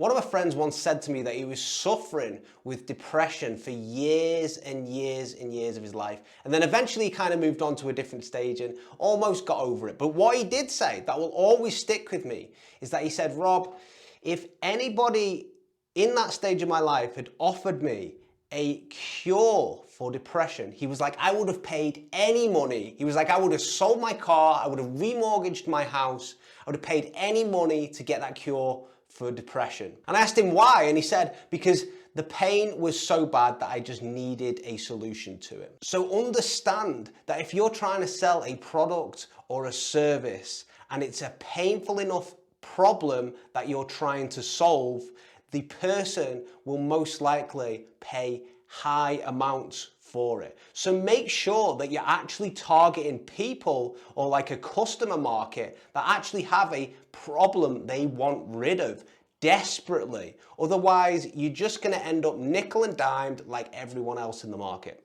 One of my friends once said to me that he was suffering with depression for years and years and years of his life. And then eventually he kind of moved on to a different stage and almost got over it. But what he did say that will always stick with me is that he said, Rob, if anybody in that stage of my life had offered me a cure for depression, he was like, I would have paid any money. He was like, I would have sold my car, I would have remortgaged my house, I would have paid any money to get that cure for depression. And I asked him why, and he said, because the pain was so bad that I just needed a solution to it. So understand that if you're trying to sell a product or a service and it's a painful enough problem that you're trying to solve, the person will most likely pay high amounts for it. So make sure that you're actually targeting people or like a customer market that actually have a problem they want rid of desperately. Otherwise, you're just going to end up nickel and dimed like everyone else in the market.